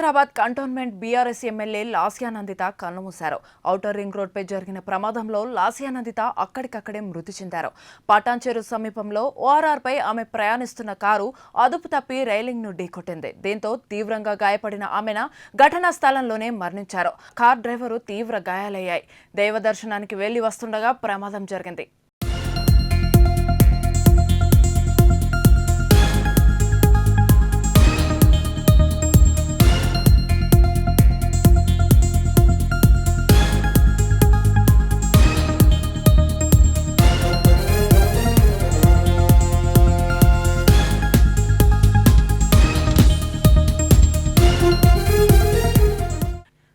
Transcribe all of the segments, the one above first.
Secunderabad cantonment BRS MLA Lasya Nanditha కన్నుమూశారు. Outer ring రోడ్పై జరిగిన ప్రమాదంలో లాస్యానందిత అక్కడికక్కడే మృతి చెందారు. పటాన్చెరు సమీపంలో ఓఆర్ఆర్పై ఆమె ప్రయాణిస్తున్న కారు అదుపు తప్పి రైలింగ్ను ఢీకొట్టింది. దీంతో తీవ్రంగా గాయపడిన ఆమెన ఘటనా స్థలంలోనే మరణించారు. కార్ డ్రైవరు తీవ్ర గాయాలయ్యాయి. దైవ దర్శనానికి వెళ్లి వస్తుండగా ప్రమాదం జరిగింది.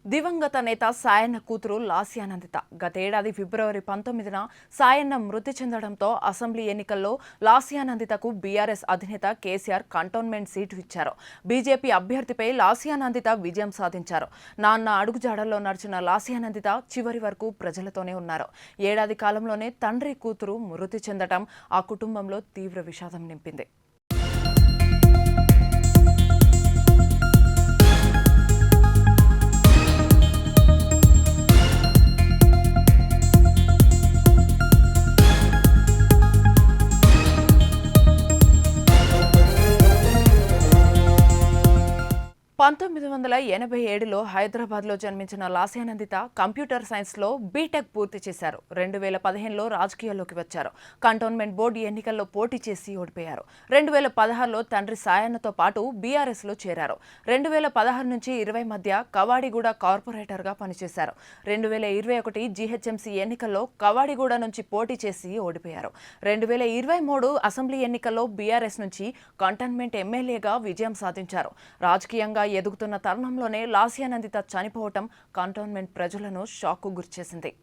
దివంగత నేత సాయన్న కూతురు లాస్యానందిత గతేడాది ఫిబ్రవరి 19న సాయన్న మృతి చెందడంతో అసెంబ్లీ ఎన్నికల్లో లాస్యానందితకు బీఆర్ఎస్ అధినేత కేసీఆర్ కంటోన్మెంట్ సీటు ఇచ్చారు. బీజేపీ అభ్యర్థిపై లాస్యానందిత విజయం సాధించారు. నాన్న అడుగుజాడల్లో నడిచిన లాస్యానందిత చివరి వరకు ప్రజలతోనే ఉన్నారు. ఏడాది కాలంలోనే తండ్రి కూతురు మృతి చెందడం ఆ కుటుంబంలో తీవ్ర విషాదం నింపింది. పంతొమ్మిది 1987లో హైదరాబాద్లో జన్మించిన లాస్యానందిత కంప్యూటర్ సైన్స్లో బీటెక్ పూర్తి చేశారు. 2015లో రాజకీయాల్లోకి వచ్చారు. కంటోన్మెంట్ బోర్డు ఎన్నికల్లో పోటీ చేసి ఓడిపోయారు. 2016లో తండ్రి సాయన్నతో పాటు బీఆర్ఎస్లో చేరారు. 2016 నుంచి 20 మధ్య కవాడిగూడ కార్పొరేటర్గా పనిచేశారు. 2021 జీహెచ్ఎంసీ ఎన్నికల్లో కవాడిగూడ నుంచి పోటీ చేసి ఓడిపోయారు. 2023 అసెంబ్లీ ఎన్నికల్లో బీఆర్ఎస్ నుంచి కంటోన్మెంట్ ఎమ్మెల్యేగా విజయం సాధించారు. రాజకీయంగా ఎదుగుతున్న తరుణంలోనే లాస్యానందిత చనిపోవటం కంటోన్మెంట్ ప్రజలను షాక్కు గురిచేసింది.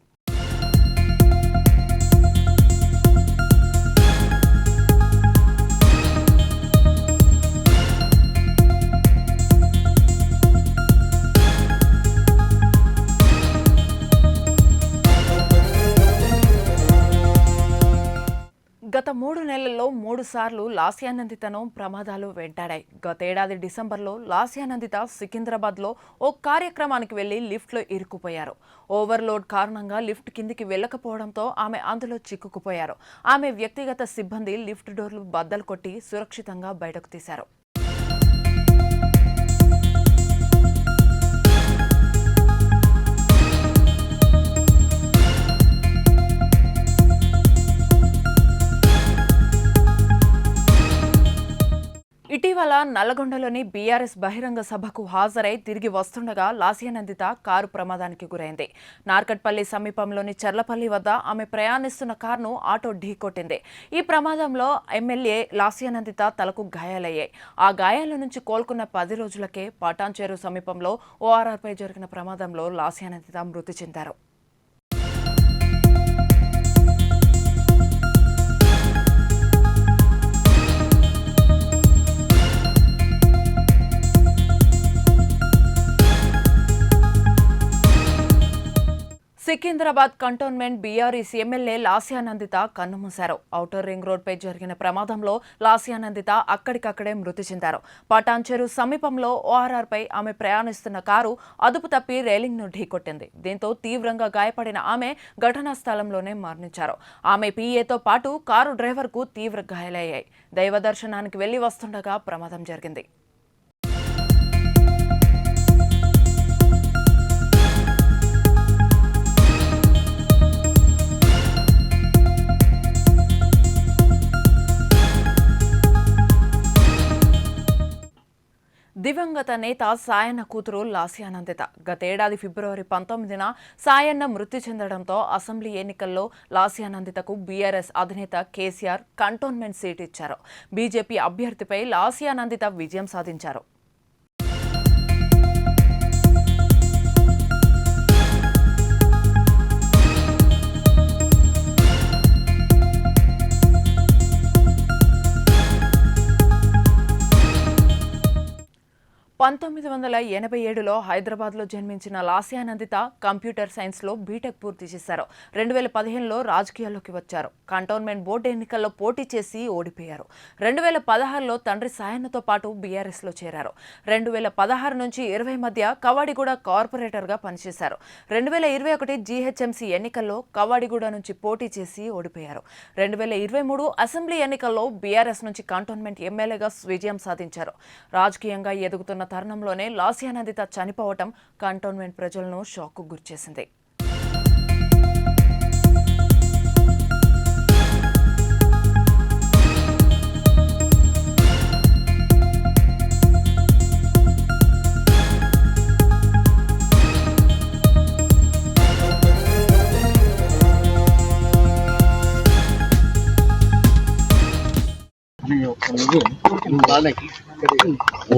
గత 3 నెలల్లో 3 సార్లు లాస్యానందితను ప్రమాదాలు వెంటాడాయి. గతేడాది డిసెంబర్లో లాస్యానందిత సికింద్రాబాద్లో ఓ కార్యక్రమానికి వెళ్లి లిఫ్ట్లో ఇరుక్కుపోయారు. ఓవర్లోడ్ కారణంగా లిఫ్ట్ కిందికి వెళ్లకపోవడంతో ఆమె అందులో చిక్కుకుపోయారు. ఆమె వ్యక్తిగత సిబ్బంది లిఫ్ట్ డోర్లు బద్దలు కొట్టి సురక్షితంగా బయటకు తీశారు. ఇటీవల నల్లగొండలోని బీఆర్ఎస్ బహిరంగ సభకు హాజరై తిరిగి వస్తుండగా లాస్యానందిత కారు ప్రమాదానికి గురైంది. నార్కట్పల్లి సమీపంలోని చర్లపల్లి వద్ద ఆమె ప్రయాణిస్తున్న కారును ఆటో ఢీకొట్టింది. ఈ ప్రమాదంలో ఎమ్మెల్యే లాస్యానందిత తలకు గాయాలయ్యాయి. ఆ గాయాల నుంచి కోలుకున్న 10 రోజులకే పటాన్చెరు సమీపంలో ఓఆర్ఆర్పై జరిగిన ప్రమాదంలో లాస్యానందిత మృతి చెందారు. Secunderabad cantonment BRS MLA Lasya Nanditha కన్నుమూశారు. ఔటర్ రింగ్ రోడ్పై జరిగిన ప్రమాదంలో లాస్యానందిత అక్కడికక్కడే మృతి చెందారు. పటాన్చెరు సమీపంలో ఓఆర్ఆర్పై ఆమె ప్రయాణిస్తున్న కారు అదుపు తప్పి రైలింగ్ను ఢీకొట్టింది. దీంతో తీవ్రంగా గాయపడిన ఆమె ఘటనా స్థలంలోనే మరణించారు. ఆమె పీఏతో పాటు కారు డ్రైవర్కు తీవ్ర గాయాలయ్యాయి. దైవ దర్శనానికి వెళ్లి వస్తుండగా ప్రమాదం జరిగింది. దివంగత నేత సాయన్న కూతురు లాస్యానందిత గతేడాది ఫిబ్రవరి 19న సాయన్న మృతి చెందడంతో అసెంబ్లీ ఎన్నికల్లో లాస్యానందితకు బీఆర్ఎస్ అధినేత కేసీఆర్ కంటోన్మెంట్ సీటు ఇచ్చారు. బీజేపీ అభ్యర్థిపై లాస్యానందిత విజయం సాధించారు. 1987లో హైదరాబాద్లో జన్మించిన లాస్యా నందిత కంప్యూటర్ సైన్స్లో బీటెక్ పూర్తి చేశారు. 2015లో రాజకీయాల్లోకి వచ్చారు. కంటోన్మెంట్ బోర్డు ఎన్నికల్లో పోటీ చేసి ఓడిపోయారు. 2016లో తండ్రి సాయన్నతో పాటు బీఆర్ఎస్లో చేరారు. 2016 నుంచి 20 మధ్య కవాడిగూడ కార్పొరేటర్గా పనిచేశారు. 2021 జీహెచ్ఎంసీ ఎన్నికల్లో కవాడిగూడ నుంచి పోటీ చేసి ఓడిపోయారు. 2023 అసెంబ్లీ ఎన్నికల్లో బీఆర్ఎస్ నుంచి కంటోన్మెంట్ ఎమ్మెల్యేగా విజయం సాధించారు. రాజకీయంగా ఎదుగుతున్న తరుణంలోనే లాస్యా నందిత చనిపోవటం కంటోన్మెంట్ ప్రజలను షాక్కు గురిచేసింది.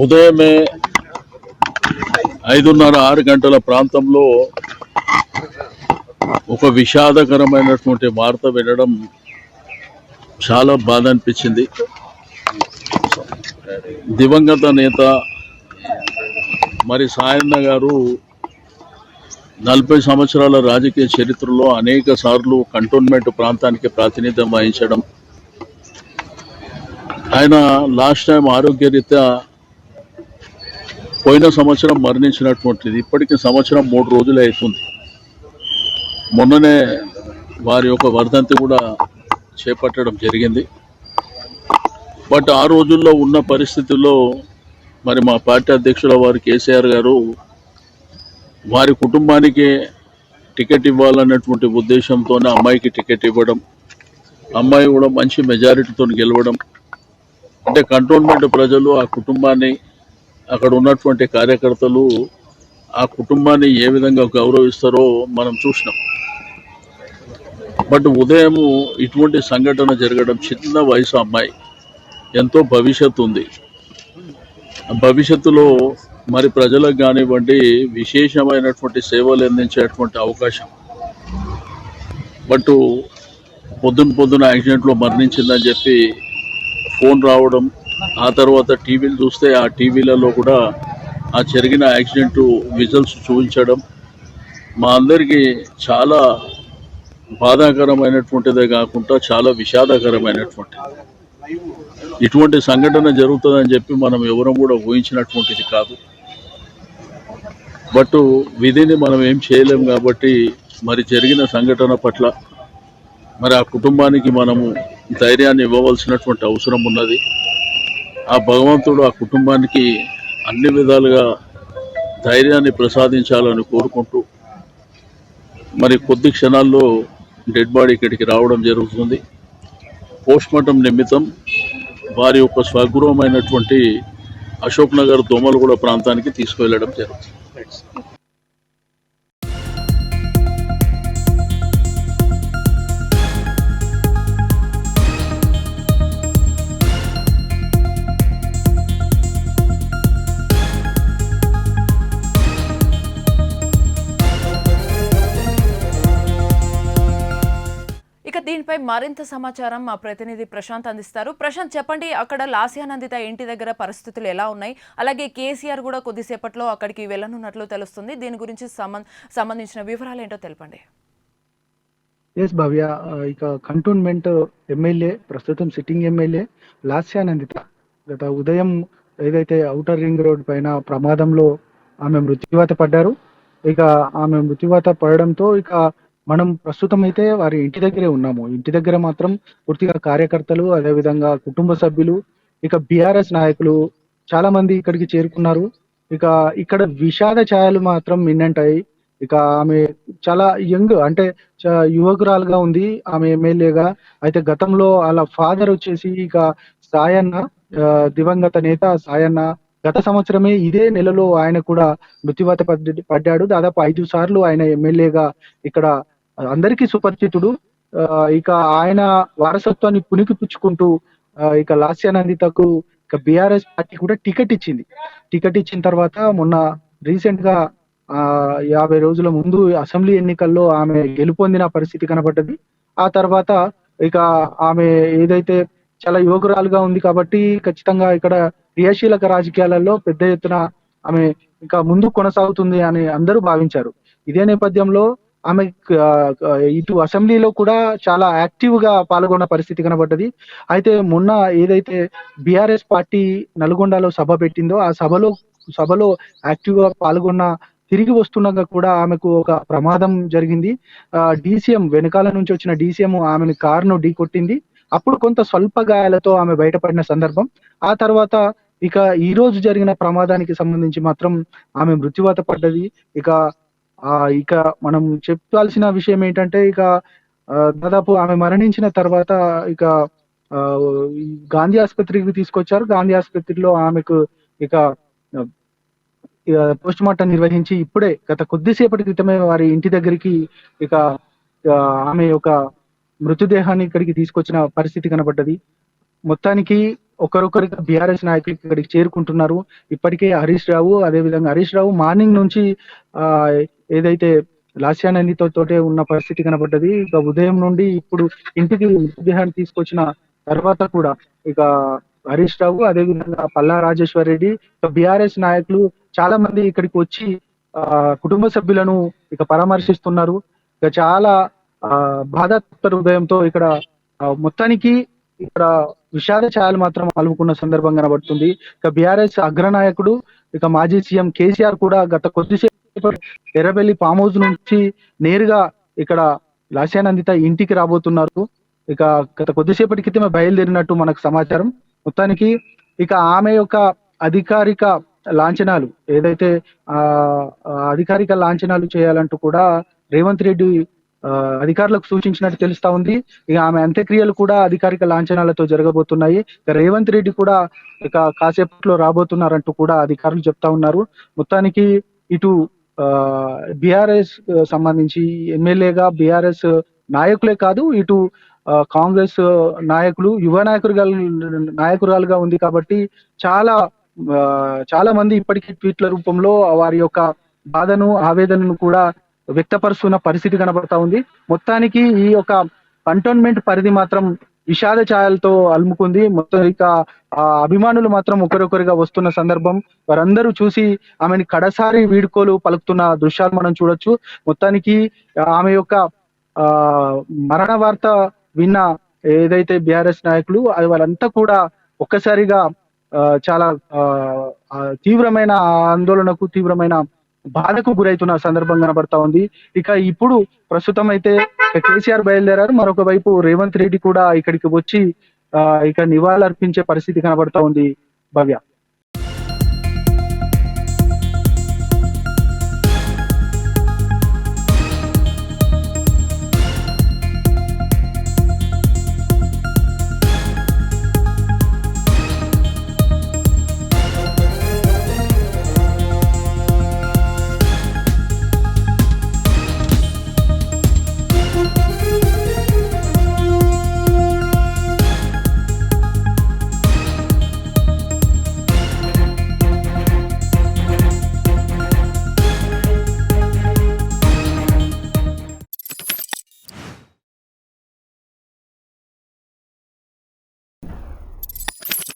ఉదయమే 5:30-6 గంటల ప్రాంతంలో ఒక విషాదకరమైనటువంటి వార్త వినడం చాలా బాధ అనిపించింది. దివంగత నేత మరి సాయన్న గారు 40 సంవత్సరాల రాజకీయ చరిత్రలో అనేక సార్లు కంటోన్మెంట్ ప్రాంతానికి ప్రాతినిధ్యం వహించడం, ఆయన లాస్ట్ టైం ఆరోగ్యరీత్యా పోయిన సంవత్సరం మరణించినటువంటిది. ఇప్పటికి సంవత్సరం 3 రోజులు అవుతుంది. మొన్ననే వారి యొక్క వర్ధంతి కూడా చేపట్టడం జరిగింది. బట్ ఆ రోజుల్లో ఉన్న పరిస్థితుల్లో మరి మా పార్టీ అధ్యక్షుల వారు కేసీఆర్ గారు వారి కుటుంబానికి టికెట్ ఇవ్వాలన్నటువంటి ఉద్దేశంతోనే అమ్మాయికి టికెట్ ఇవ్వడం, అమ్మాయి కూడా మంచి మెజారిటీతో గెలవడం, అంటే కంటోన్మెంట్ ప్రజలు ఆ కుటుంబాన్ని, అక్కడ ఉన్నటువంటి కార్యకర్తలు ఆ కుటుంబాన్ని ఏ విధంగా గౌరవిస్తారో మనం చూసినాం. బట్ ఉదయం ఇటువంటి సంఘటన జరగడం, చిన్న వయసు అమ్మాయి, ఎంతో భవిష్యత్తు ఉంది. భవిష్యత్తులో మరి ప్రజలకు కానివ్వండి విశేషమైనటువంటి సేవలు అందించేటువంటి అవకాశం. బట్ పొద్దున యాక్సిడెంట్లో మరణించిందని చెప్పి ఫోన్ రావడం, ఆ తర్వాత టీవీలు చూస్తే ఆ టీవీలలో కూడా ఆ జరిగిన యాక్సిడెంట్ విజువల్స్ చూపించడం మా అందరికీ చాలా బాధాకరమైనటువంటిదే కాకుండా చాలా విషాదకరమైనటువంటిది. ఇటువంటి సంఘటన జరుగుతుందని చెప్పి మనం ఎవరం కూడా ఊహించినటువంటిది కాదు. బట్ విధిని మనం ఏం చేయలేం కాబట్టి మరి జరిగిన సంఘటన పట్ల మరి ఆ కుటుంబానికి మనము ధైర్యాన్ని ఇవ్వవలసినటువంటి అవసరం ఉన్నది. ఆ భగవంతుడు ఆ కుటుంబానికి అన్ని విధాలుగా ధైర్యాన్ని ప్రసాదించాలని కోరుకుంటూ మరి కొద్ది క్షణాల్లో డెడ్ బాడీ ఇక్కడికి రావడం జరుగుతుంది. పోస్ట్మార్టం నిమిత్తం వారి యొక్క స్వగృహమైనటువంటి అశోక్ నగర్ దోమలగూడ ప్రాంతానికి తీసుకువెళ్ళడం జరుగుతుంది. దీనిపై మరింత సమాచారం మా ప్రతినిధి ప్రశాంత్ అందిస్తారు. ప్రశాంత్, చెప్పండి, అక్కడ లాస్యా నందిత ఇంటి దగ్గర పరిస్థితులు ఎలా ఉన్నాయి? అలాగే కేసీఆర్ కూడా కొద్దిసేపట్లో అక్కడికి వెళ్ళనున్నట్లు తెలుస్తుంది. దీని గురించి సంబంధించిన వివరాలు ఏంటో తెలపండి. ఎస్ భవ్య, ఇక కంటోన్మెంట్ ఎమ్మెల్యే, ప్రస్తుతం సిట్టింగ్ ఎమ్మెల్యే లాస్యా నందిత గత ఉదయం ఏదైతే ఔటర్ రింగ్ రోడ్ పైన ప్రమాదంలో ఆమె మృత్యువాత పడ్డారు. ఇక ఆమె మృత్యువాత పడడంతో ఇక మనం ప్రస్తుతం అయితే వారి ఇంటి దగ్గరే ఉన్నాము. ఇంటి దగ్గర మాత్రం పూర్తిగా కార్యకర్తలు, అదేవిధంగా కుటుంబ సభ్యులు, ఇక బీఆర్ఎస్ నాయకులు చాలా మంది ఇక్కడికి చేరుకున్నారు. ఇక ఇక్కడ విషాద ఛాయలు మాత్రం మిన్నంటాయి. ఇక ఆమె చాలా యంగ్, అంటే యువకురాలుగా ఉంది ఆమె ఎమ్మెల్యేగా. అయితే గతంలో వాళ్ళ ఫాదర్ వచ్చేసి ఇక సాయన్న, దివంగత నేత సాయన్న, గత సంవత్సరమే ఇదే నెలలో ఆయన కూడా మృత్యువాత పడ్డాడు. దాదాపు 5 సార్లు ఆయన ఎమ్మెల్యేగా ఇక్కడ అందరికీ సుపరిచితుడు. ఇక ఆయన వారసత్వాన్ని పుణికిపుచ్చుకుంటూ ఇక లాస్యా నందితకు ఇక బీఆర్ఎస్ పార్టీ కూడా టికెట్ ఇచ్చింది. టికెట్ ఇచ్చిన తర్వాత మొన్న రీసెంట్ గా 50 రోజుల ముందు అసెంబ్లీ ఎన్నికల్లో ఆమె గెలుపొందిన పరిస్థితి కనబడ్డది. ఆ తర్వాత ఇక ఆమె ఏదైతే చాలా యువకురాలుగా ఉంది కాబట్టి ఖచ్చితంగా ఇక్కడ క్రియాశీలక రాజకీయాలలో పెద్ద ఎత్తున ఆమె ఇంకా ముందు కొనసాగుతుంది అని అందరూ భావించారు. ఇదే నేపథ్యంలో ఆమె ఇటు అసెంబ్లీలో కూడా చాలా యాక్టివ్ గా పాల్గొన్న పరిస్థితి కనబడ్డది. అయితే మొన్న ఏదైతే బీఆర్ఎస్ పార్టీ నల్గొండలో సభ పెట్టిందో ఆ సభలో యాక్టివ్ గా పాల్గొన్న తిరిగి వస్తుండగా కూడా ఆమెకు ఒక ప్రమాదం జరిగింది. డీసీఎం వెనకాల నుంచి వచ్చిన డీసీఎం ఆమెను కారును ఢీకొట్టింది. అప్పుడు కొంత స్వల్ప గాయాలతో ఆమె బయటపడిన సందర్భం. ఆ తర్వాత ఇక ఈ రోజు జరిగిన ప్రమాదానికి సంబంధించి మాత్రం ఆమె మృత్యువాత పడ్డది. ఇక ఇక మనం చెప్పాల్సిన విషయం ఏంటంటే ఇక దాదాపు ఆమె మరణించిన తర్వాత ఇక ఆ, ఈ గాంధీ ఆసుపత్రికి తీసుకొచ్చారు. గాంధీ ఆసుపత్రిలో ఆమెకు ఇక పోస్ట్ మార్టం నిర్వహించి ఇప్పుడే గత కొద్దిసేపటి క్రితమే వారి ఇంటి దగ్గరికి ఇక ఆ, ఆమె యొక్క మృతదేహాన్ని ఇక్కడికి తీసుకొచ్చిన పరిస్థితి కనబడ్డది. మొత్తానికి ఒకరొకరికి బీఆర్ఎస్ నాయకులు ఇక్కడికి చేరుకుంటున్నారు. ఇప్పటికే హరీష్ రావు, అదేవిధంగా హరీష్ రావు మార్నింగ్ నుంచి ఆ ఏదైతే లాస్యానందితో తోటే ఉన్న పరిస్థితి కనబడ్డది. ఇక ఉదయం నుండి ఇప్పుడు ఇంటికి మృతదేహాన్ని తీసుకొచ్చిన తర్వాత కూడా ఇక హరీష్ రావు, అదేవిధంగా పల్లా రాజేశ్వర్ రెడ్డి, బీఆర్ఎస్ నాయకులు చాలా మంది ఇక్కడికి వచ్చి కుటుంబ సభ్యులను ఇక పరామర్శిస్తున్నారు. ఇక చాలా బాధాతప్త హృదయంతో ఇక్కడ మొత్తానికి ఇక్కడ విషాద ఛాయలు మాత్రం అలుముకున్న సందర్భం కనబడుతుంది. ఇక బీఆర్ఎస్ అగ్రనాయకుడు ఇక మాజీ సీఎం కేసీఆర్ కూడా గత కొద్దిసేపు ఎర్రబెల్లి ఫామ్ హౌస్ నుంచి నేరుగా ఇక్కడ లాస్యానందిత ఇంటికి రాబోతున్నారు. ఇక గత కొద్దిసేపటి క్రితమే బయలుదేరినట్టు మనకు సమాచారం. మొత్తానికి ఇక ఆమె యొక్క అధికారిక లాంఛనాలు ఏదైతే అధికారిక లాంఛనాలు చేయాలంటూ కూడా రేవంత్ రెడ్డి అధికారులకు సూచించినట్టు తెలుస్తా ఉంది. ఇక ఆమె అంత్యక్రియలు కూడా అధికారిక లాంఛనాలతో జరగబోతున్నాయి. రేవంత్ రెడ్డి కూడా ఇక కాసేపట్లో రాబోతున్నారంటూ కూడా అధికారులు చెప్తా ఉన్నారు. మొత్తానికి ఇటు బీఆర్ఎస్ సంబంధించి ఎమ్మెల్యేగా బీఆర్ఎస్ నాయకులే కాదు, ఇటు కాంగ్రెస్ నాయకులు యువ నాయకురాలుగా ఉంది కాబట్టి చాలా మంది ఇప్పటికీ ట్వీట్ల రూపంలో వారి యొక్క బాధను ఆవేదనను కూడా వ్యక్తపరుస్తున్న పరిస్థితి కనబడతా ఉంది. మొత్తానికి ఈ యొక్క కంటోన్మెంట్ పరిధి మాత్రం విషాద ఛాయలతో అలుముకుంది. మొత్తం ఇక అభిమానులు మాత్రం ఒకరొకరిగా వస్తున్న సందర్భం, వారందరూ చూసి ఆమెని కడసారి వీడ్కోలు పలుకుతున్న దృశ్యాలు మనం చూడొచ్చు. మొత్తానికి ఆమె యొక్క మరణ వార్త విన్న ఏదైతే బీఆర్ఎస్ నాయకులు వాళ్ళంతా కూడా ఒక్కసారిగా చాలా తీవ్రమైన ఆందోళనకు, తీవ్రమైన బాధకు గురైతున్న సందర్భం కనబడతా ఉంది. ఇక ఇప్పుడు ప్రస్తుతం అయితే కేసీఆర్ బయలుదేరారు. మరొక వైపు రేవంత్ రెడ్డి కూడా ఇక్కడికి వచ్చి ఇక నివాళులర్పించే పరిస్థితి కనబడతా ఉంది. భవ్య.